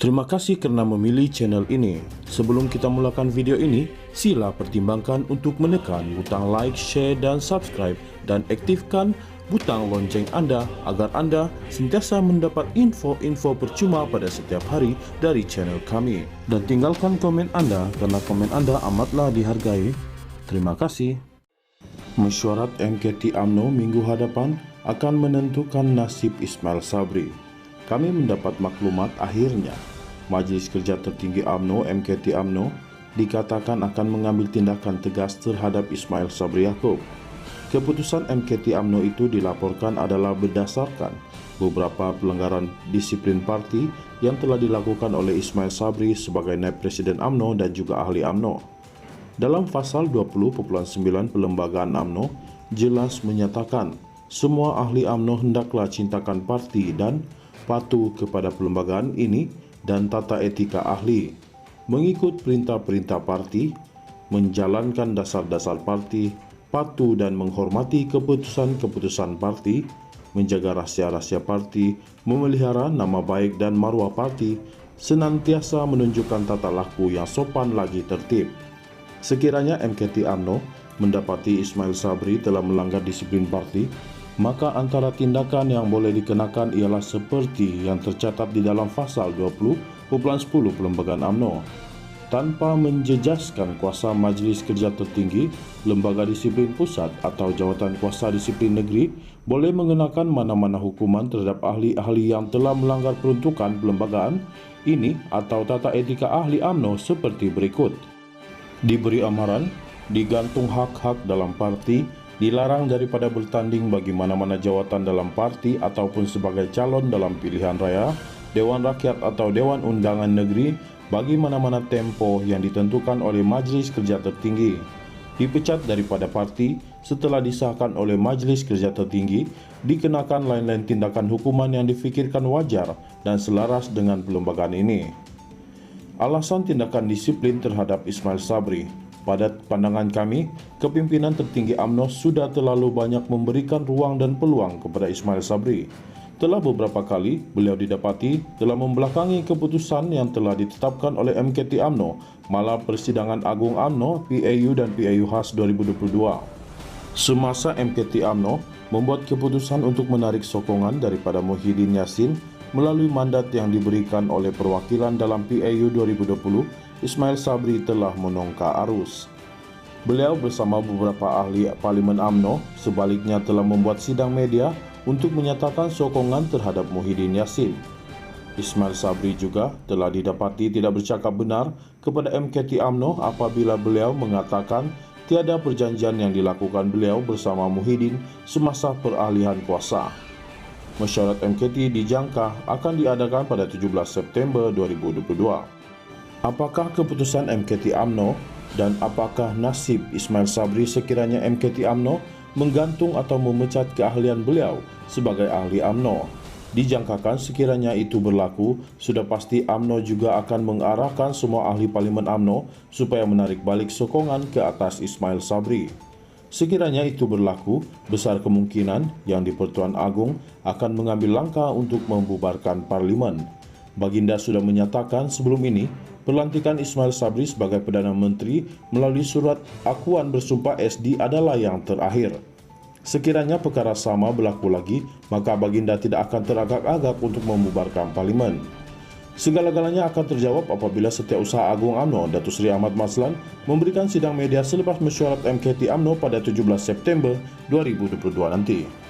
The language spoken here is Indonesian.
Terima kasih karena memilih channel ini. Sebelum kita mulakan video ini, sila pertimbangkan untuk menekan butang like, share, dan subscribe, dan aktifkan butang lonceng Anda agar Anda sentiasa mendapat info-info percuma pada setiap hari dari channel kami. Dan tinggalkan komen Anda karena komen Anda amatlah dihargai. Terima kasih. Mesyuarat MKT UMNO minggu hadapan akan menentukan nasib Ismail Sabri. Kami mendapat maklumat akhirnya Majelis Kerja Tertinggi UMNO MKT UMNO dikatakan akan mengambil tindakan tegas terhadap Ismail Sabri Yaakob. Keputusan MKT UMNO itu dilaporkan adalah berdasarkan beberapa pelanggaran disiplin parti yang telah dilakukan oleh Ismail Sabri sebagai Naib Presiden UMNO dan juga ahli UMNO. Dalam pasal 20.9 Perlembagaan UMNO jelas menyatakan semua ahli UMNO hendaklah cintakan parti dan patuh kepada perlembagaan ini dan tata etika ahli, mengikut perintah-perintah parti, menjalankan dasar-dasar parti, patuh dan menghormati keputusan-keputusan parti, menjaga rahasia-rahasia parti, memelihara nama baik dan marwah parti, senantiasa menunjukkan tata laku yang sopan lagi tertib. Sekiranya MKT UMNO mendapati Ismail Sabri telah melanggar disiplin parti, maka antara tindakan yang boleh dikenakan ialah seperti yang tercatat di dalam pasal 20.10 Perlembagaan UMNO. Tanpa menjejaskan kuasa Majlis Kerja Tertinggi, Lembaga Disiplin Pusat atau Jawatan Kuasa Disiplin Negeri boleh mengenakan mana-mana hukuman terhadap ahli-ahli yang telah melanggar peruntukan perlembagaan ini atau tata etika ahli UMNO seperti berikut. Diberi amaran, digantung hak-hak dalam parti, dilarang daripada bertanding bagi mana-mana jawatan dalam parti ataupun sebagai calon dalam pilihan raya, Dewan Rakyat atau Dewan Undangan Negeri bagi mana-mana tempoh yang ditentukan oleh Majelis Kerja Tertinggi. Dipecat daripada parti setelah disahkan oleh Majelis Kerja Tertinggi, dikenakan lain-lain tindakan hukuman yang difikirkan wajar dan selaras dengan perlembagaan ini. Alasan tindakan disiplin terhadap Ismail Sabri. Pada pandangan kami, kepimpinan tertinggi UMNO sudah terlalu banyak memberikan ruang dan peluang kepada Ismail Sabri. Telah beberapa kali beliau didapati telah membelakangi keputusan yang telah ditetapkan oleh MKT UMNO malah Persidangan Agung UMNO PAU dan PAU khas 2022. Semasa MKT UMNO membuat keputusan untuk menarik sokongan daripada Muhyiddin Yassin melalui mandat yang diberikan oleh perwakilan dalam PAU 2020, Ismail Sabri telah menongka arus. Beliau bersama beberapa ahli Parlimen UMNO sebaliknya telah membuat sidang media untuk menyatakan sokongan terhadap Muhyiddin Yassin. Ismail Sabri juga telah didapati tidak bercakap benar kepada MKT UMNO apabila beliau mengatakan tiada perjanjian yang dilakukan beliau bersama Muhyiddin semasa peralihan kuasa. Mesyuarat MKT dijangka akan diadakan pada 17 September 2022. Apakah keputusan MKT UMNO dan apakah nasib Ismail Sabri sekiranya MKT UMNO menggantung atau memecat keahlian beliau sebagai ahli UMNO? Dijangkakan sekiranya itu berlaku, sudah pasti UMNO juga akan mengarahkan semua ahli Parlimen UMNO supaya menarik balik sokongan ke atas Ismail Sabri. Sekiranya itu berlaku, besar kemungkinan yang di-Pertuan Agong akan mengambil langkah untuk membubarkan Parlimen. Baginda sudah menyatakan sebelum ini, pelantikan Ismail Sabri sebagai Perdana Menteri melalui surat akuan bersumpah SD adalah yang terakhir. Sekiranya perkara sama berlaku lagi, maka Baginda tidak akan teragak-agak untuk membubarkan Parlimen. Segala-galanya akan terjawab apabila Setiausaha Agung UMNO Datuk Seri Ahmad Mazlan memberikan sidang media selepas mesyuarat MKT UMNO pada 17 September 2022 nanti.